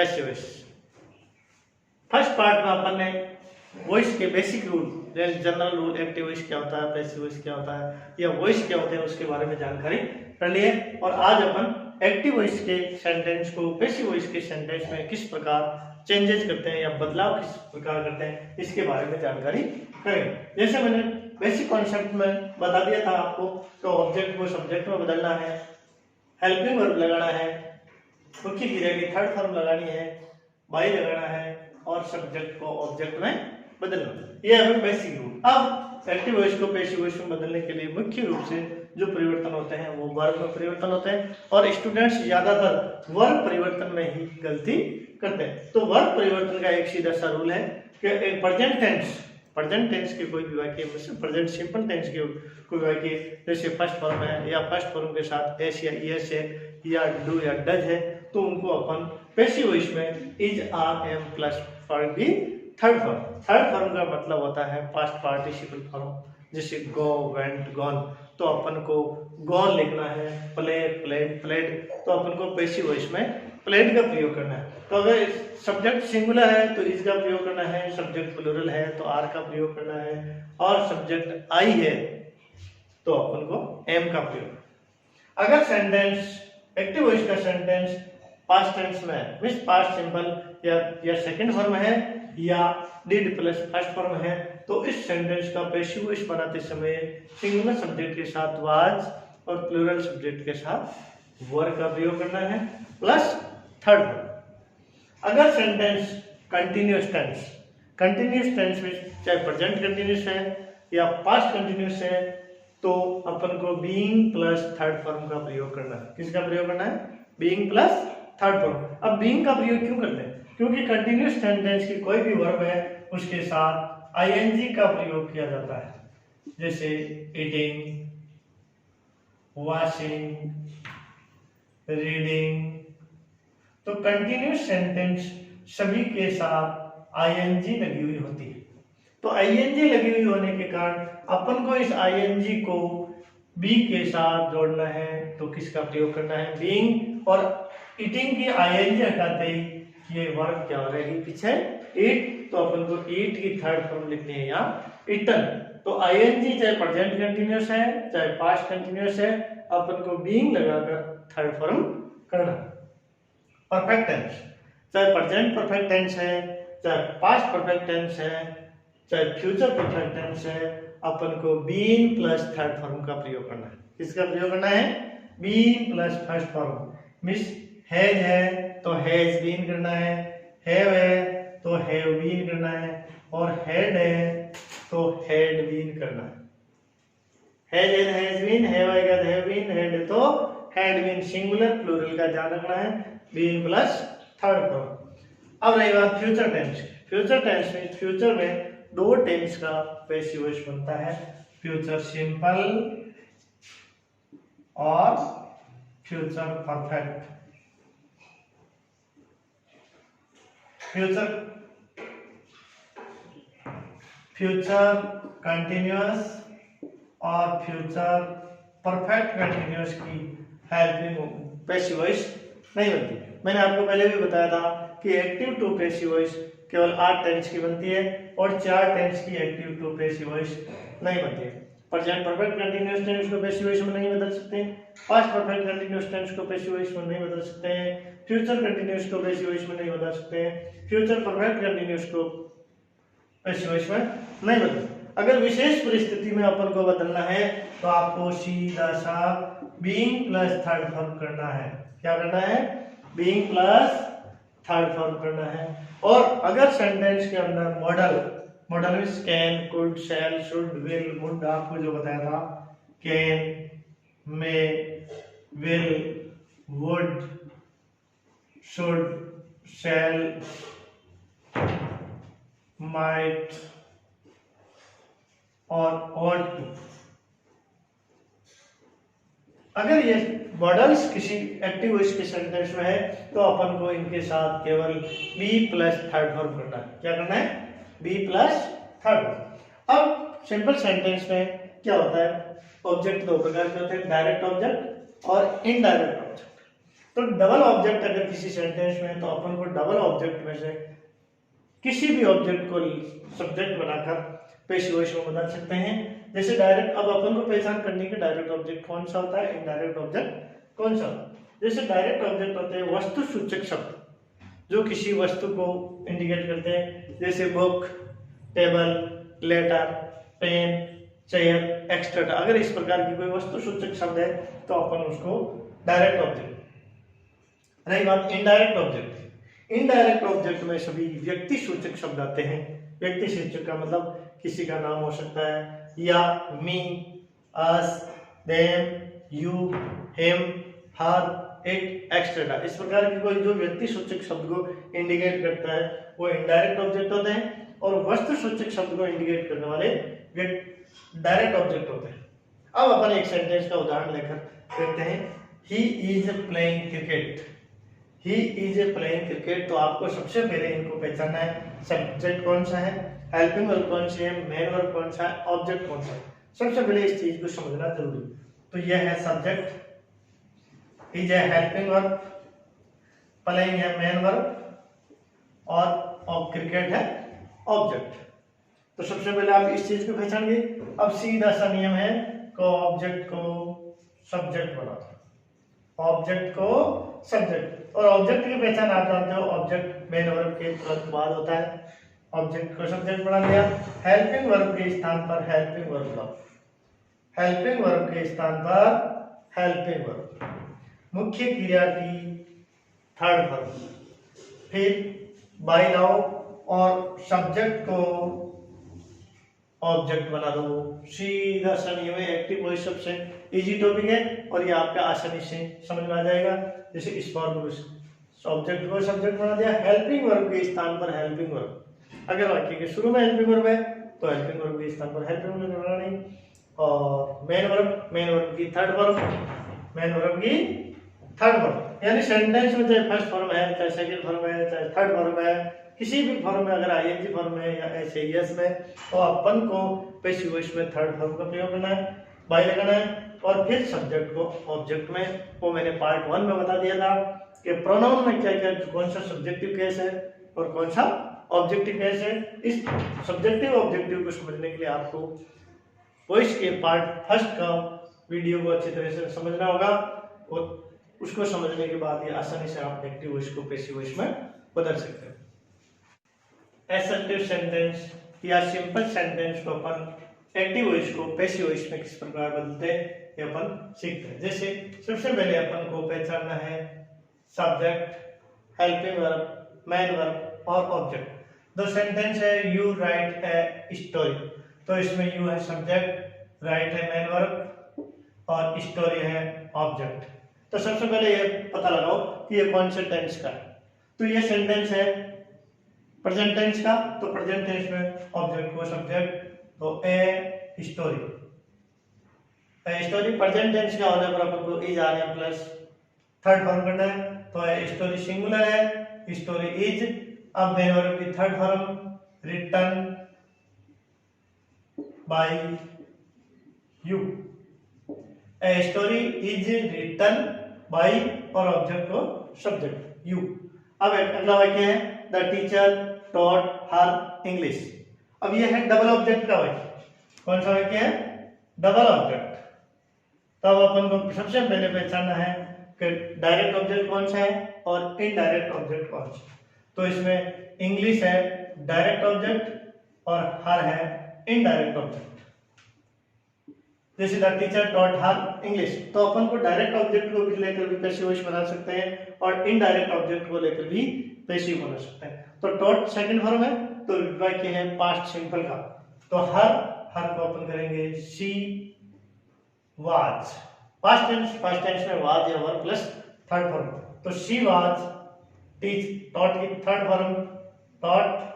Passive voice. First part में अपन ने voice के basic rule, general rule, active voice क्या होता है, पैसिव वॉइस क्या होता है, या वॉइस क्या होते हैं उसके बारे में जानकारी कर लिए। और आज अपन एक्टिव वॉइस के सेंटेंस को पैसिव वॉइस के सेंटेंस में किस प्रकार चेंजेस करते हैं या बदलाव किस प्रकार करते हैं इसके बारे में जानकारी करेंगे। जैसे मैंने बेसिक कॉन्सेप्ट में बता दिया था आपको, तो ऑब्जेक्ट को सब्जेक्ट में बदलना है, हेल्पिंग वर्ब लगाना है, मुख्य क्रिया की थर्ड फॉर्म लगानी है, बाई लगाना है और सब्जेक्ट को ऑब्जेक्ट में बदलना। ये है बेसिक रूल। अब एक्टिव वॉइस को पैसिव वॉइस में बदलने के लिए मुख्य रूप से जो परिवर्तन होते हैं वो वर्ब में परिवर्तन होते हैं, और स्टूडेंट्स ज्यादातर वर्ब परिवर्तन में ही गलती करते हैं। तो वर्ब परिवर्तन का एक सीधा सा रूल है कि प्रेजेंट टेंस के कोई भी वाक्य में, प्रेजेंट सिंपल टेंस के कोई वाक्य जैसे फर्स्ट फॉर्म है या फर्स्ट फॉर्म के साथ एस या ईएस है या डू या डज है, तो उनको अपन पैसिव वॉइस में is, are, am plus for be third form. Third form का मतलब होता है पास्ट पार्टिसिपल फॉर्म, जैसे गो, वेंट, गॉन, तो अपन को गॉन लिखना है, प्ले, प्लेड, प्लेड, तो अपन को पैसिव वॉइस में प्लेड का प्रयोग करना है। तो अगर सब्जेक्ट सिंगुलर है तो इज का प्रयोग करना है, सब्जेक्ट प्लूरल है तो आर का प्रयोग करना है, और सब्जेक्ट आई है तो अपन को एम का प्रयोग। अगर सेंटेंस एक्टिव वॉइस का सेंटेंस पास्ट टेंस में मींस पास्ट सिंपल या सेकंड फॉर्म है या डिड प्लस फर्स्ट फॉर्म है, तो इस सेंटेंस का पैसिव वॉइस बनाते समय सिंगुलर सब्जेक्ट के साथ वाज और प्लूरल सब्जेक्ट के साथ वर का प्रयोग करना है प्लस थर्ड फॉर्म। अगर सेंटेंस कंटिन्यूअस टेंस में चाहे प्रेजेंट कंटिन्यूअस है या पास्ट कंटिन्यूअस है, तो अपन को बीइंग प्लस थर्ड फॉर्म का प्रयोग करना है। किसका प्रयोग करना है? Being plus third form. अब बीइंग का प्रयोग क्यों करते हैं? क्योंकि कंटिन्यूअस सेंटेंस की कोई भी वर्ब है उसके साथ आईएनजी का प्रयोग किया जाता है, जैसे ईटिंग, वॉशिंग, रीडिंग। तो कंटिन्यूअस सेंटेंस सभी के साथ आईएनजी लगी हुई होती है। तो आईएनजी लगी हुई होने के कारण अपन को इस आईएनजी को बी के साथ जोड़ना है, तो किसका प्रयोग करना है? बीइंग। और ईटिंग की आईएनजी हटाते ही ये वर्ब क्या हो रहेगी पीछे? ईट। तो अपन को ईट की थर्ड फॉर्म लिखनी है यहाँ ईटन। तो आईएनजी चाहे प्रेजेंट कंटिन्यूअस है चाहे पास्ट कंटिन्यूअस है, अपन को बीइंग लगाकर थर्ड फॉर्म करना। परफेक्ट टेंस, चाहे प्रेजेंट परफेक्ट टेंस है, चाहे पास्ट परफेक्ट टेंस है, चाहे फ्यूचर परफेक्ट टेंस है, अपन को बीइंग प्लस थर्ड फॉर्म का प्रयोग करना है। किसका प्रयोग करना है? Being plus first form. Miss has है तो हैज बीन करना है, हैव है तो हैव बीन करना है, और हैड है तो हैड बीन करना है। Has and has been, have आएगा तो हैव बीन, हैड है तो हैड बीन। सिंगुलर प्लूरल का ध्यान रखना है, बीन प्लस थर्ड फॉर्म। अब रही बात फ्यूचर टेंस। फ्यूचर टेंस में फ्यूचर में दो टेंस का पैसिव वॉइस बनता है, फ्यूचर सिंपल और फ्यूचर परफेक्ट। फ्यूचर कंटिन्यूअस और फ्यूचर परफेक्ट कंटिन्यूअस की हेल्पिंग पैसिव वॉइस नहीं बनती। मैंने आपको पहले भी बताया था कि एक्टिव टू पैसिव वॉइस केवल 8 टेंस की बनती है और 4 टेंस की एक्टिव टू पैसिव वॉइस नहीं बनती है। प्रेजेंट परफेक्ट कंटिन्यूअस टेंस को पैसिव वॉइस में नहीं बदल सकते, पास्ट परफेक्ट कंटिन्यूअस टेंस को पैसिव वॉइस में नहीं बदल सकते हैं, फ्यूचर कंटिन्यूअस को पैसिव वॉइस में नहीं बदल सकते हैं, फ्यूचर परफेक्ट कंटिन्यूअस को पैसिव वॉइस में नहीं बदल। अगर विशेष परिस्थिति में अपन को बदलना है तो आपको सीधा सा बीइंग प्लस थर्ड फॉर्म करना है। क्या करना है? बीइंग प्लस थर्ड फॉर्म करना है। और अगर सेंटेंस के अंदर मॉडल में can, could, shall, should, will, would, आपको जो बताया था, can, may, will, would, should, shall, might और ought to, अगर ये मॉडल्स किसी एक्टिव वॉइस के सेंटेंस में है तो अपन को इनके साथ केवल बी प्लस थर्ड फॉर्म करना है। क्या करना है? Be plus third. अब सिंपल सेंटेंस में क्या होता है? ऑब्जेक्ट दो प्रकार के होते हैं, डायरेक्ट ऑब्जेक्ट और इनडायरेक्ट ऑब्जेक्ट। तो डबल ऑब्जेक्ट अगर किसी सेंटेंस में है तो अपन को डबल ऑब्जेक्ट में से किसी भी ऑब्जेक्ट को सब्जेक्ट बनाकर पेशिव वॉइस में बदल सकते हैं। जैसे डायरेक्ट, अब अपन को पहचान करनी कि डायरेक्ट ऑब्जेक्ट कौन सा होता है, इनडायरेक्ट ऑब्जेक्ट कौन सा होता है। जैसे डायरेक्ट ऑब्जेक्ट होते हैं वस्तु सूचक शब्द जो किसी वस्तु को इंडिकेट करते हैं, जैसे book, table, letter, pen, chair, extra. अगर इस प्रकार की कोई वस्तु सूचक शब्द है तो अपन उसको डायरेक्ट ऑब्जेक्ट। रही बात इनडायरेक्ट ऑब्जेक्ट, इनडायरेक्ट ऑब्जेक्ट में सभी व्यक्ति सूचक शब्द आते हैं। व्यक्ति सूचक का मतलब किसी का नाम हो सकता है, या, me, us, them, you, him, her, it, extra. इस प्रकार की कोई जो व्यक्ति सूचक शब्द को इंडिकेट करता है वो इनडायरेक्ट ऑब्जेक्ट होते हैं, और वस्तु सूचक शब्द को इंडिकेट करने वाले डायरेक्ट ऑब्जेक्ट होते हैं। अब अपन एक सेंटेंस का उदाहरण लेकर देखते हैं, he is playing cricket. He is playing cricket, तो आपको सबसे पहले इनको पहचानना है, सब्जेक्ट कौन सा है, हेल्पिंग वर्ब कौन सी है, मेन वर्ब कौन सा है, ऑब्जेक्ट कौन सा है। सबसे पहले इस चीज को समझना जरूरी। तो यह है सब्जेक्ट, इज है हेल्पिंग वर्ब, प्लेइंग है मेन वर्ब, और क्रिकेट है ऑब्जेक्ट। तो सबसे पहले आप इस चीज को पहचानिए। अब सीधा सा नियम है को ऑब्जेक्ट को सब्जेक्ट बना दो, ऑब्जेक्ट को सब्जेक्ट। और ऑब्जेक्ट की पहचान आप जानते हो, ऑब्जेक्ट मेन वर्ब के तुरंत बाद होता है। ऑब्जेक्ट को सब्जेक्ट बना दिया, हेल्पिंग वर्ब के स्थान पर हेल्पिंग वर्ब लाओ, हेल्पिंग वर्ब के स्थान पर हेल्पिंग वर्ब, मुख्य क्रिया की थर्ड वर्ब, फिर बाई लाओ और सब्जेक्ट को ऑब्जेक्ट बना दो। सीधा सा नियम है, एक्टिव वॉइस सबसे इजी टॉपिक है और ये आपका आसानी से समझ में आ जाएगा। जैसे इस फॉर्मूले से ऑब्जेक्ट को सब्जेक्ट बना दिया, हेल्पिंग वर्ब के स्थान पर हेल्पिंग वर्ब। अगर वाक्य के शुरू में हेल्पिंग वर्ब है तो हेल्पिंग वर्ब के स्थान पर हेल्पिंग वर्ब बनाना नहीं, और मेन वर्ब की थर्ड वर्ब, मेन वर्ब की थर्ड वर्ब। यानी सेंटेंस में चाहे फर्स्ट फॉर्म है, चाहे सेकंड फॉर्म है, चाहे थर्ड फॉर्म है, किसी भी फॉर्म में, अगर आईएनजी फॉर्म में या एसएस में, तो अपन को पैसिव वॉइस में थर्ड फॉर्म का प्रयोग करना है, बाई लगाना है, और फिर सब्जेक्ट को ऑब्जेक्ट में। वो मैंने पार्ट 1 में बता दिया था कि प्रोनाउन में क्या क्या, कौन सा सब्जेक्टिव केस है और कौन सा ऑब्जेक्टिव केस है। इस सब्जेक्टिव ऑब्जेक्टिव को समझने के लिए आपको वॉइस के पार्ट फर्स्ट का वीडियो को अच्छी तरह से समझना होगा, और उसको समझने के बाद ये आसानी से आप एक्टिव वॉइस को पैसिव वॉइस में बदल सकते हैं। असर्टिव सेंटेंस या सिंपल सेंटेंस को अपन एक्टिव वॉइस को पैसिव वॉइस में किस प्रकार बदलते हैं ये अपन सीखते हैं। जैसे सबसे पहले अपन को पहचानना है subject, helping verb, main verb और ऑब्जेक्ट। दो सेंटेंस है, यू राइट ए स्टोरी, तो इसमें यू है सब्जेक्ट, राइट है मेन वर्ब और स्टोरी है ऑब्जेक्ट। तो सबसे पहले ये पता लगाओ कि ये कौन से टेंस का है। तो ये सेंटेंस है प्रेजेंट टेंस का, तो प्रेजेंट टेंस में ऑब्जेक्ट को सब्जेक्ट, तो a story, story present tense का होने पर अपन को इज आने प्लस थर्ड फॉर्म करना है, तो स्टोरी सिंगुलर है, स्टोरी इज। अब मेन वर्ब की third form, written by you, a story is written by, और ऑब्जेक्ट को सब्जेक्ट यू। अब अगला वाक्य है the teacher taught her English. अब ये है डबल ऑब्जेक्ट का वाक्य। कौन सा वाक्य है? Double object. तब अपन को सबसे पहले पहचानना है कि डायरेक्ट ऑब्जेक्ट कौन सा है और इनडायरेक्ट ऑब्जेक्ट कौन सा है। तो इसमें इंग्लिश है डायरेक्ट ऑब्जेक्ट और हर है इनडायरेक्ट ऑब्जेक्ट। जैसे the teacher taught her English, तो अपन को डायरेक्ट ऑब्जेक्ट को भी लेकर भी पैसिव वॉइस बना सकते हैं और इनडायरेक्ट ऑब्जेक्ट को लेकर भी पैसिव बना सकते हैं। तो टॉट सेकंड फॉर्म है, तो वाक्य है पास्ट सिंपल का, तो हर को अपन करेंगे शी वाज। पास्ट टेंस में वाज या वर प्लस थर्ड फॉर्म, तो शी वाज टीच, टॉट की थर्ड फॉर्म टॉट।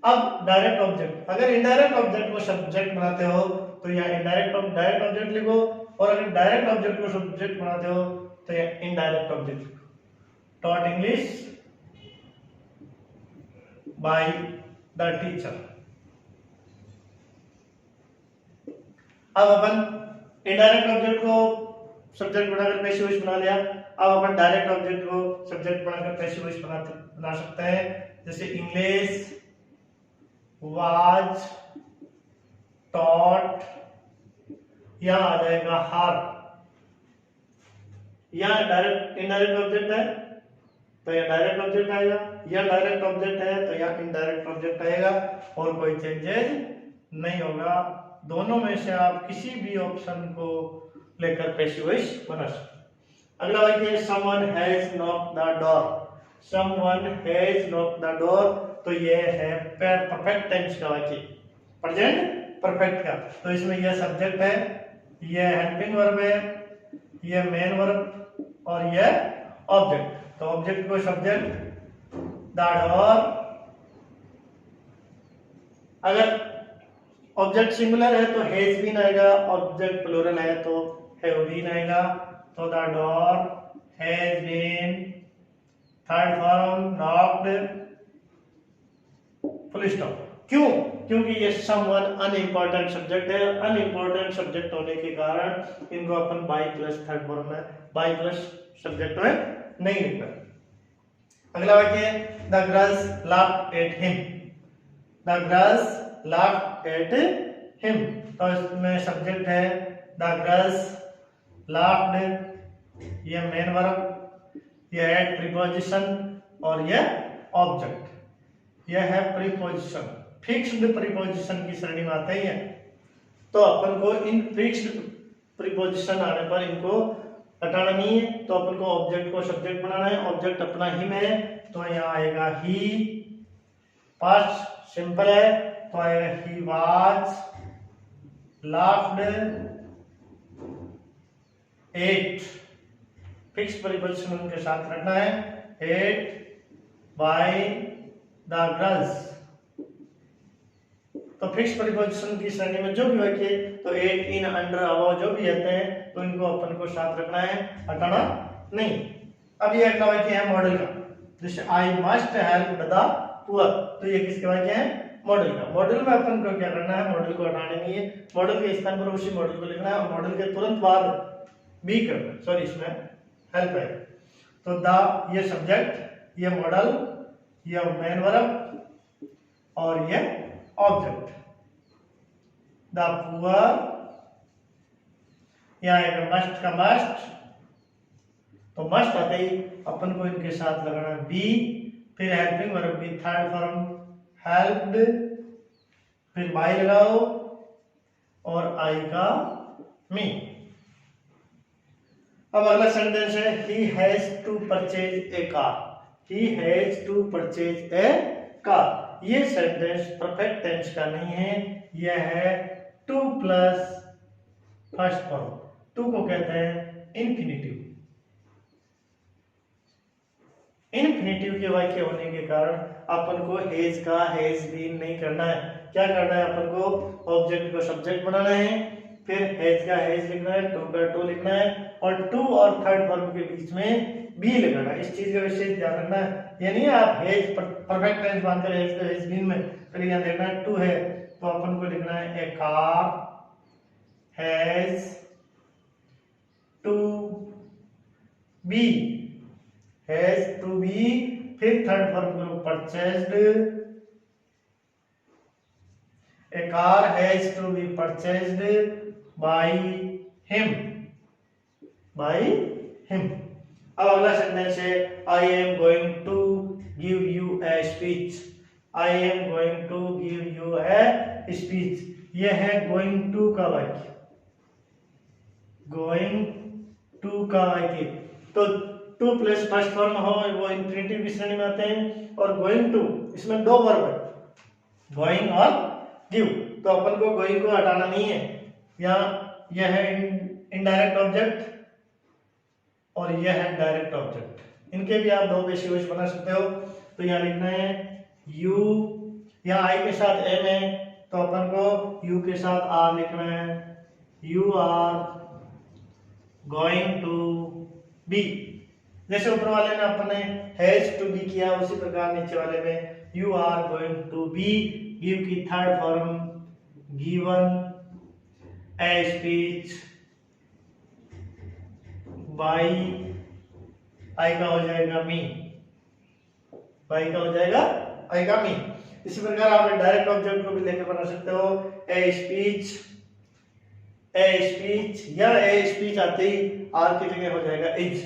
अब डायरेक्ट ऑब्जेक्ट, अगर इनडायरेक्ट ऑब्जेक्ट को सब्जेक्ट बनाते हो तो या डायरेक्ट ऑब्जेक्ट लिखो, और अगर डायरेक्ट ऑब्जेक्ट को सब्जेक्ट बनाते हो तो या इनडायरेक्ट ऑब्जेक्ट लिखो। Taught English by the teacher. अब अपन इनडायरेक्ट ऑब्जेक्ट को सब्जेक्ट बनाकर पैसिव वॉइस बना लिया। अब अपन डायरेक्ट ऑब्जेक्ट को सब्जेक्ट बनाकर पैसिव वॉइस बना सकते हैं। जैसे इंग्लिश वाज टॉट, यहां आ जाएगा हर, यहां डायरेक्ट इनडायरेक्ट ऑब्जेक्ट है तो यह डायरेक्ट ऑब्जेक्ट आएगा, यह डायरेक्ट ऑब्जेक्ट है तो यह इनडायरेक्ट ऑब्जेक्ट आएगा और कोई चेंजेस नहीं होगा। दोनों में से आप किसी भी ऑप्शन को लेकर पैसिव वॉइस बना सकते हैं। अगला वाक्य है someone has knocked the door. Someone has knocked the door, तो यह है परफेक्ट टेंस का वाक्य, प्रेजेंट परफेक्ट का। तो इसमें यह सब्जेक्ट है, यह हेल्पिंग वर्ब है, यह मेन वर्ब और यह ऑब्जेक्ट। तो ऑब्जेक्ट को सब्जेक्ट द डोर, अगर ऑब्जेक्ट सिंगुलर है तो हैज बीन आएगा, ऑब्जेक्ट प्लूरल है तो हैव बीन आएगा। तो the door has been, third form knocked, full stop. क्यों? क्योंकि ये समवन अनइम्पोर्टेंट सब्जेक्ट है, अनइम्पोर्टेंट सब्जेक्ट होने के कारण इनको अपन बाई प्लस थर्ड फॉर्म में, बाई प्लस सब्जेक्ट में नहीं लिखना। अगला वाक्य है the girls laughed at him. The girls laughed at him, तो इसमें सब्जेक्ट है द गर्ल्स लाफ्ड, ये मेन वर्ब, ये एट प्रीपोजिशन और ये ऑब्जेक्ट। यह है प्रीपोजिशन, फिक्स्ड प्रीपोजिशन की श्रेणी में आते हैं। तो अपन को इन फिक्स्ड प्रीपोजिशन आने पर इनको हटाना नहीं है, तो अपन को ऑब्जेक्ट को सब्जेक्ट बनाना है। ऑब्जेक्ट अपना हिम है तो यहाँ आएगा ही, पास्ट सिंपल है तो आएगा he was laughed eight, fix preposition उनके साथ रखना है, एट बाय द गर्ल्स। तो फिक्स प्रीपोजिशन की श्रेणी में जो भी वाक्य तो एट, इन, अंडर, अबव जो भी आते हैं तो इनको अपन को साथ रखना है, हटाना नहीं। अब ये अगला वाक्य है मॉडल का, जैसे I must help the poor, तो ये किसके वाक्य है? मॉडल का। मॉडल में अपन को क्या करना है? मॉडल को हटाने नहीं है, मॉडल के स्थान पर उसी मॉडल को लिखना है और मॉडल के तुरंत बाद बी करना, सॉरी इसमें हेल्प है। तो द ये सब्जेक्ट, ये मॉडल, ये मेन वर्ब और ये ऑब्जेक्ट। द पुअर, यहाँ आएगा मस्ट का मस्ट, तो मस्ट आते ही अपन को इनके साथ लगाना बी, फिर हेल्पिंग वर्ब भी थर्ड फॉर्म हेल्प्ड, फिर बाय लगाओ और आई का मी। अब अगला सेंटेंस है he has to purchase a car. He has to purchase a car. ये सेंटेंस परफेक्ट टेंस का नहीं है, यह है to plus first form. To को कहते हैं इन्फिनिटिव। इन्फिनिटिव के वाक्य होने के कारण अपन को हैज का हैज बीन नहीं करना है। क्या करना है? अपन को ऑब्जेक्ट को सब्जेक्ट बनाना है, फिर हैज का हैज लिखना है, टू का टू लिखना है और टू और थर्ड फॉर्म के बीच में बी लगाना है। इस चीज का विशेष ध्यान रखना है। ये नहीं आप हैज परफेक्ट टेंस बांधकर हैज का हैज बीन में, फिर यहाँ देखना है टू है तो अपन को लिखना है a car has to be, has to be, फिर थर्ड फॉर्म को purchased, a car has to be purchased by him, by him. अब अगला सेंटेंस है I am going to give you a speech. I am going to give you a speech. यह है going to का वाक्य, going to का वाक्य। तो टू प्लस फर्स्ट फॉर्म हो वो इन्फिनिटिव की श्रेणी में आते हैं और गोइंग टू इसमें दो वर्ब है, गोइंग और गिव। तो अपन को गोइंग को हटाना नहीं है। यहाँ यह है इनडायरेक्ट ऑब्जेक्ट और यह है डायरेक्ट ऑब्जेक्ट। इनके भी आप दो पैसिव वॉइस बना सकते हो। तो यहाँ लिखना है यू, यहाँ आई के साथ एम है तो अपन को यू के साथ आर लिखना है, you are going to be. जैसे ऊपर वाले में अपने हैज टू बी किया उसी प्रकार नीचे वाले में you are going to be. Give की third form given, a speech, by I का हो जाएगा मी, वाई का हो जाएगा आई का मी। इसी प्रकार आप डायरेक्ट ऑब्जेक्ट को भी लेके बना सकते हो, ए स्पीच या ए स्पीच आते ही आर की जगह हो जाएगा is.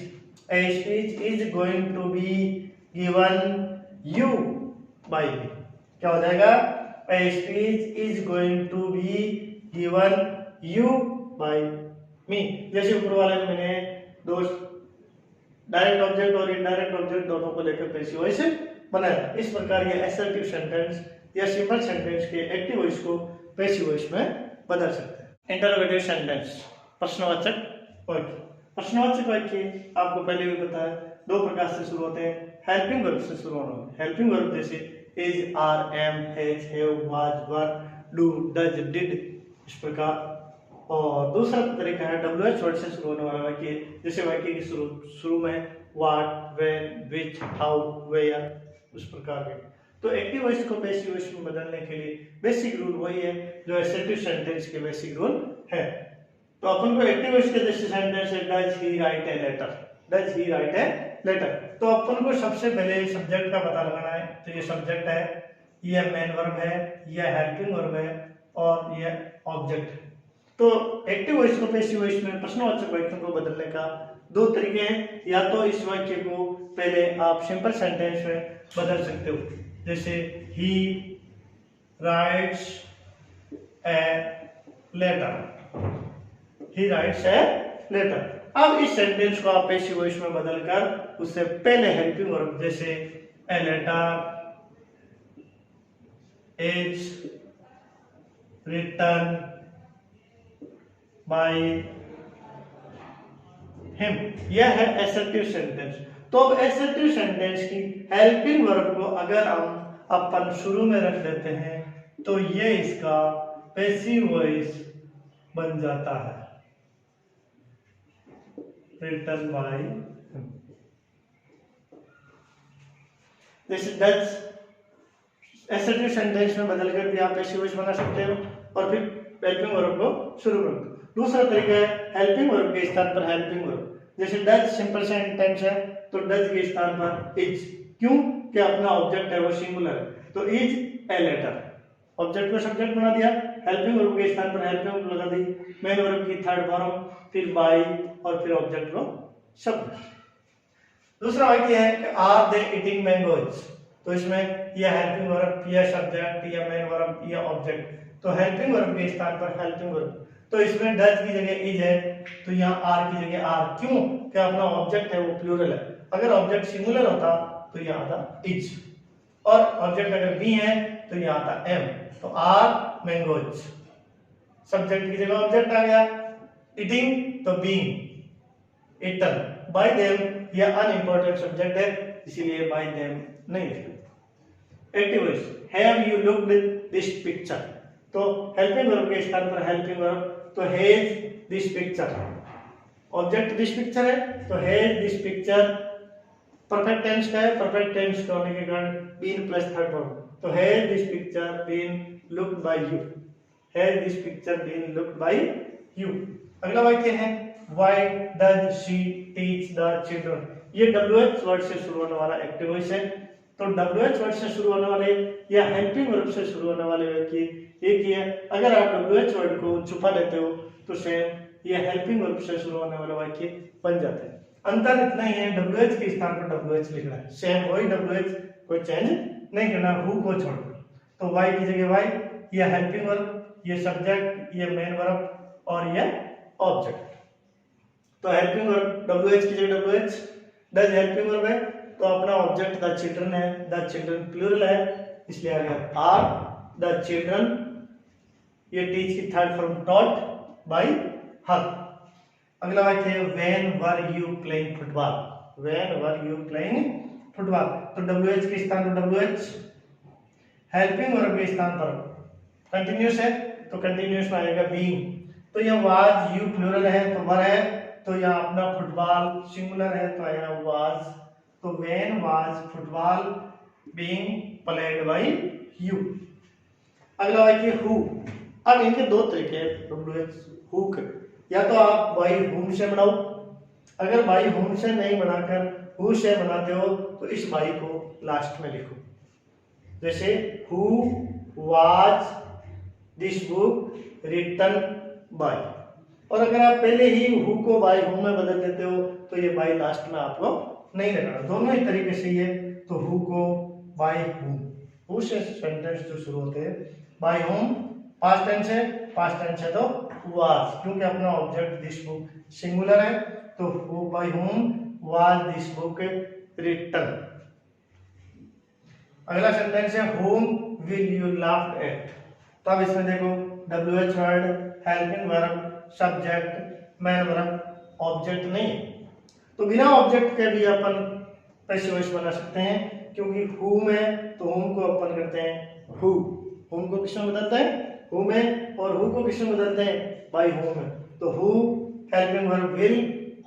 A speech is going to be given you by me, क्या हो जाएगा, a speech is going to be given you by me. जैसे ऊपर वाले में मैंने दो डायरेक्ट ऑब्जेक्ट और इनडायरेक्ट ऑब्जेक्ट दोनों को लेकर पैसिव वॉइस बनाया। इस प्रकार ये असर्टिव सेंटेंस या सिंपल सेंटेंस के एक्टिव वॉइस को पैसिव वॉइस में बदल सकते हैं। इंटरोगेटिव सेंटेंस, प्रश्नवाचक वाक्य। प्रश्नवाचक वाक्य आपको पहले भी पता है, दो प्रकार से शुरू होते हैं। हेल्पिंग वर्ब से शुरू होना, हेल्पिंग वर्ब जैसे is, are, am, has, have, was, were, do, does, did, इस प्रकार। और दूसरा तरीका है WH वर्ड से शुरू होने वाला वाक्य, जैसे वाक्य की शुरू में what, when, which, how, where, उस प्रकार के। तो एक्टिव वॉइस को पैसिव वॉइस में बदलने के लिए बेसिक रूल वही है जो असर्टिव सेंटेंस के बेसिक रूल है। तो अपन को एक्टिव वॉइस के जैसे सेंटेंस है does he write a letter, does he write a letter. तो अपन को सबसे पहले सब्जेक्ट का पता लगाना है। तो ये सब्जेक्ट है, ये मेन वर्ब है, ये हेल्पिंग वर्ब है और ये ऑब्जेक्ट है। तो एक्टिव वॉइस को पैसिव वॉइस में प्रश्नवाचक वाक्यों को बदलने का दो तरीके हैं। या तो इस वाक्य को पहले आप सिंपल सेंटेंस में बदल सकते हो, जैसे he writes a letter, he writes a letter. अब इस सेंटेंस को आप पैसिव वॉइस में बदलकर उससे पहले हेल्पिंग वर्ब जैसे a letter is written by him, यह है असर्टिव सेंटेंस। तो अब असर्टिव सेंटेंस की हेल्पिंग वर्ब को अगर हम अपन शुरू में रख देते हैं तो ये इसका पैसिव वॉइस बन जाता है, रिटन बाय हिम। जैसे डज असर्टिव सेंटेंस में बदलकर भी आप पैसिव वॉइस बना सकते हो और फिर हेल्पिंग वर्ब को शुरू कर दो। दूसरा तरीका है हेल्पिंग वर्ब के स्थान पर हेल्पिंग वर्ब, जैसे डज सिंपल सेंटेंस है तो डज के स्थान पर इज, क्यों कि अपना ऑब्जेक्ट है वो सिंगुलर है, तो इज ए लेटर, ऑब्जेक्ट को सब्जेक्ट बना दिया, हेल्पिंग वर्ब के स्थान पर हेल्पिंग वर्ब लगा दी, मेन वर्ब की थर्ड फॉर्म, फिर बाय और फिर ऑब्जेक्ट को शब्द। दूसरा वाक्य है कि आर दे ईटिंग मैंगोज, तो इसमें यह हेल्पिंग वर्ब, यह सब्जेक्ट, यह मेन वर्ब, यह ऑब्जेक्ट, तो हेल्पिंग वर्ब के स्थान पर हेल्पिंग वर्ब। तो इसमें डज की जगह इज है तो यहाँ आर की जगह आर, क्यों कि अपना ऑब्जेक्ट है वो प्लूरल है। अगर ऑब्जेक्ट सिंगुलर होता तो यहाँ आता इज, और ऑब्जेक्ट अगर बी है तो यहाँ आता एम, तो आर मैंगोज, सब्जेक्ट की जगह ऑब्जेक्ट आ गया, ईटिंग तो बीइंग, ईटन, बाय देम यह अनइंपॉर्टेंट सब्जेक्ट है इसीलिए बाय देम नहीं लिखा। Active voice, have you looked this picture, तो हेल्पिंग वर्ब के स्थान पर हेल्पिंग वर्ब, तो has this picture, object this picture है तो has this picture, perfect tense का है, परफेक्ट टेंस का होने के कारण बीन प्लस थर्ड फॉर्म, तो has this picture been looked by you, has this picture been looked by you. अगला वाक्य है why does she teach the children, ये WH वर्ड से शुरू होने वाला एक्टिव वॉइस है। तो WH वर्ड से शुरू होने वाले या हेल्पिंग वर्ब से शुरू होने वाले वाक्य एक ही है। अगर आप WH वर्ड को छुपा लेते हो तो सेम ये हेल्पिंग वर्ब से शुरू होने वाले वाक्य बन जाते हैं। अंतर इतना ही है, WH के स्थान पर WH लिखना है, सेम वही WH, कोई चेंज नहीं करना हु को छोड़कर। तो वाई की जगह वाई, ये हेल्पिंग वर्ब, ये सब्जेक्ट, ये मेन वर्ब और ये ऑब्जेक्ट। तो हेल्पिंग वर्ब WH की जगह WH, डज हेल्पिंग वर्ब है तो अपना ऑब्जेक्ट द चिल्ड्रन है, द चिल्ड्रन प्लूरल है इसलिए आ गया आर द चिल्ड्रन, ये टीच की थर्ड फॉर्म टॉट बाय हर। अगला वाक्य है when were you playing football, when were you playing football, तो WH के स्थान पर WH, हेल्पिंग वर्ब के स्थान पर कंटिन्यूअस है तो कंटिन्यूअस में आएगा बीइंग, तो यह वाज यू प्लूरल है तो वर है, तो यहाँ अपना फुटबॉल सिंगुलर है तो आया वाज, तो when was football being played by you. अगला वाक्य हु, अब इनके दो तरीके हैं WH हु के, या तो आप बाय हुम से बनाओ, अगर बाय हुम से नहीं बनाकर हु से बनाते हो तो इस बाई को लास्ट में लिखो, जैसे who was this book written by. और अगर आप पहले ही हु को बाय हु में बदल देते हो तो ये बाय लास्ट में आपको नहीं लगाना, दोनों ही तरीके से ये। तो हु को बाय हु से सेंटेंस जो शुरू होते हैं बाय हुम, पास्ट टेंस है तो वाज, क्योंकि अपना ऑब्जेक्ट दिस बुक सिंगुलर है, तो who by whom was this book written. अगला सेंटेंस है whom will you laugh at। तो अब इसमें देखो WH word, helping verb, subject, man verb, object नहीं है, तो बिना ऑब्जेक्ट के भी अपन पैसिव वॉइस बना सकते हैं, क्योंकि whom है तो whom को अपन करते हैं who, whom को किसमें बदलते हैं who में, और who को किसमें बदलते हैं by whom में। तो who helping verb will,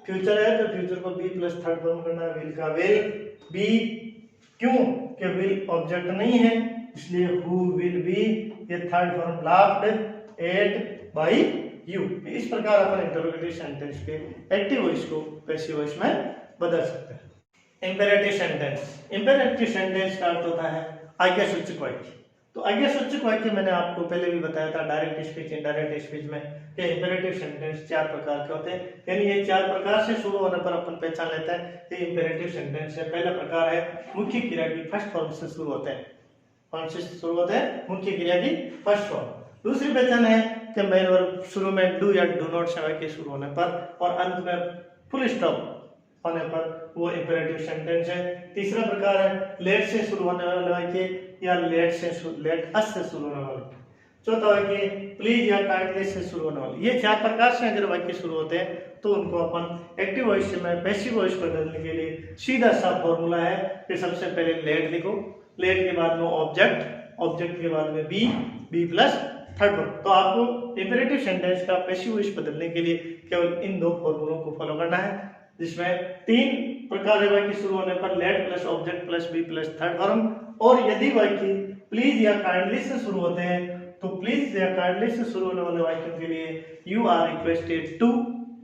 future है तो फ्यूचर को be प्लस थर्ड फॉर्म करना है, will का will, be, क्यों कि will ऑब्जेक्ट नहीं है इसलिए who will be, ये third form laughed at by you। इस प्रकार अपन इंटरोगेटिव सेंटेंस के एक्टिव वॉइस को पैसिव वॉइस में बदल सकते हैं। इंपेरेटिव सेंटेंस, इंपेरेटिव सेंटेंस का अर्थ होता है आज्ञासूचक वाक्य। तो आज्ञासूचक वाक्य मैंने आपको पहले भी बताया था डायरेक्ट स्पीच, इनडायरेक्ट स्पीच में कि इंपेरेटिव सेंटेंस 4 प्रकार के होते हैं, यानी ये 4 प्रकार से शुरू होने पर अपन पहचान लेते हैं कि इंपेरेटिव सेंटेंस है। पहला प्रकार है मुख्य क्रिया की फर्स्ट फॉर्म से शुरू होते हैं, कौन से शुरू होते हैं मुख्य क्रिया की फर्स्ट फॉर्म। दूसरी पहचान है कि मेन वर्ब शुरू में डू या डू नॉट से वाक्य शुरू होने पर और अंत में फुल स्टॉप होने पर वो इंपेरेटिव सेंटेंस है। तीसरा प्रकार है लेट से शुरू होने वाले वाक्य या लेट अस से शुरू होने वाले। चौथा वाक्य प्लीज या काइंडली से शुरू होने वाले। ये 4 प्रकार से अगर वाक्य शुरू होते हैं तो उनको अपन एक्टिव वॉइस में पैसिव वॉइस बदलने के लिए सीधा सा फॉर्मूला है कि सबसे पहले लेट लिखो, लेट के बाद में ऑब्जेक्ट, ऑब्जेक्ट के बाद में बी प्लस थर्ड फॉर्म। तो आपको इंपेरेटिव सेंटेंस का पैसिव वॉइस बदलने के लिए केवल इन 2 फॉर्मूलों को फॉलो करना है, जिसमें 3 प्रकार के वाक्य शुरू होने पर let plus object plus be plus third form. और यदि वाक्य प्लीज या काइंडली से शुरू होते हैं तो प्लीज या काइंडली से शुरू होने वाले वाक्यों के लिए यू आर रिक्वेस्टेड टू,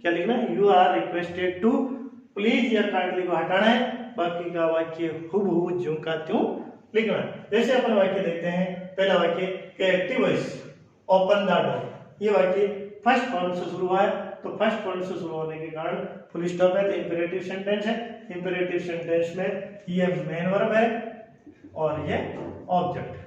क्या लिखना है you are requested to, please या काइंडली को हटाना है, बाकी का वाक्य हुबहू ज्यों का त्यों लिखना है। जैसे अपन वाक्य देखते हैं, पहला वाक्य कि active voice open the door, ये वाक्य फर्स्ट फॉर्म से शुरू हुआ है तो फर्स्ट फॉर्म से शुरू होने के कारण फुल स्टॉप है तो इंपेरेटिव सेंटेंस है। इंपेरेटिव सेंटेंस में ये मेन वर्ब है और ये ऑब्जेक्ट।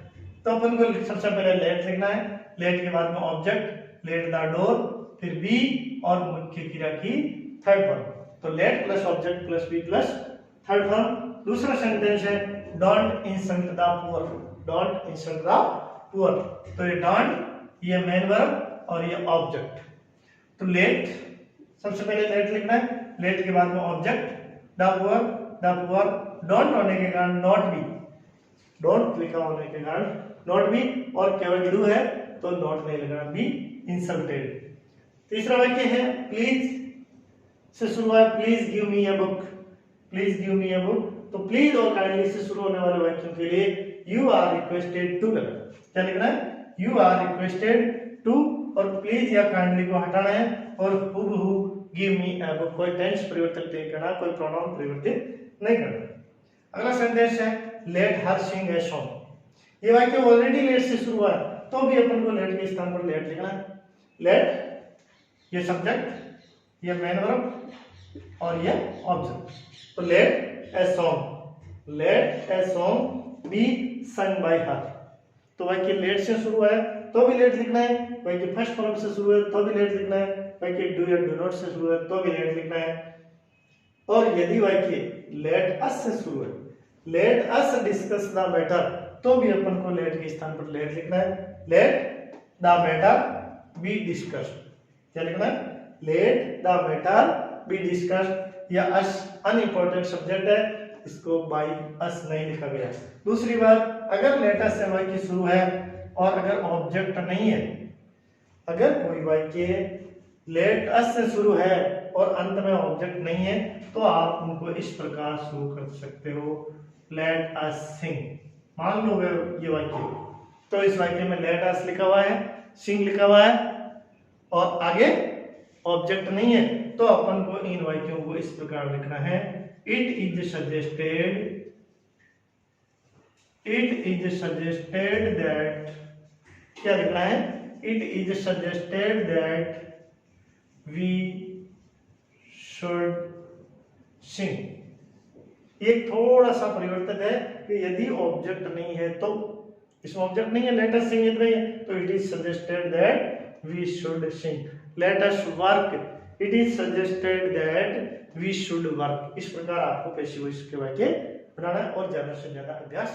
तो अपन को सबसे पहले लेट लिखना है, लेट के बाद में ऑब्जेक्ट, लेट द डोर, फिर बी और मुख्य क्रिया की थर्ड फॉर्म। तो let plus object plus be plus third form. दूसरा सेंटेंस है don't insult the poor, don't insult the poor. तो ये डोंट, ये मेन वर्ब और ये ऑब्जेक्ट। तो लेट, सबसे पहले लेट लिखना है, लेट के बाद में ऑब्जेक्ट द पुअर, डोंट होने के कारण नॉट बी, डोंट लिखा होने के कारण नॉट बी, और केवल डू है तो नॉट नहीं लगना, बी इंसल्टेड। तीसरा वाक्य है प्लीज से शुरू है, please give me a book, please give me a book. तो प्लीज और काइंडली से शुरू होने वाले वाक्यों के लिए यू आर रिक्वेस्टेड टू लगना, क्या लिखना है यू आर रिक्वेस्टेड टू, और प्लीज या काइंडली को हटाना है, और हुबहू गिव मी अ बुक, कोई टेंस परिवर्तित नहीं करना, कोई प्रोनाउन परिवर्तित नहीं करना। अगला सेंटेंस है let her Singh a song. ये वाक्य ऑलरेडी लेट से शुरू हुआ है तो भी अपन को लेट के स्थान पर लेट लिखना है। लेट ये सब्जेक्ट, ये मेन वर्ब और ये ऑब्जेक्ट। तो let a song, let a song be sung by her. तो वाक्य लेट से शुरू है तो भी लेट लिखना है, वाक्य फर्स्ट फॉर्म से शुरू है तो भी लेट लिखना है, वाक्य डू या डू नॉट से शुरू है तो भी लेट लिखना है। और यदि वाक्य लेट अस से शुरू है, let us discuss the matter, तो भी अपन को लेट के स्थान पर लेट लिखना है। Let the matter be discussed, क्या लिखना है let the matter be discussed. या अस अनइम्पोर्टेंट सब्जेक्ट है, इसको बाय अस नहीं लिखा गया। दूसरी बात, अगर लेट अस से वाक्य शुरू है और अगर ऑब्जेक्ट नहीं है, अगर कोई वाक्य लेट अस से शुरू है और अंत में ऑब्जेक्ट नहीं है तो आप उनको इस प्रकार शुरू कर सकते हो, लेट अस सिंग। मान लो ये वाक्य, तो इस वाक्य में लेट अस लिखा हुआ है, सिंग लिखा हुआ है और आगे ऑब्जेक्ट नहीं है, तो अपन को इन वाक्यों को इस प्रकार लिखना है इट इज सजेस्टेड दैट, क्या लिखना है, it is suggested that we should sing. एक थोड़ा सा परिवर्तन है कि यदि ऑब्जेक्ट नहीं है तो, इसमें ऑब्जेक्ट नहीं है, लेट अस सिंग इतना ही है, तो it is suggested that we should sing. Let us work, it is suggested that we should work. इस प्रकार आपको पैसिव वॉइस के वाक्य बनाना है और ज्यादा से ज्यादा अभ्यास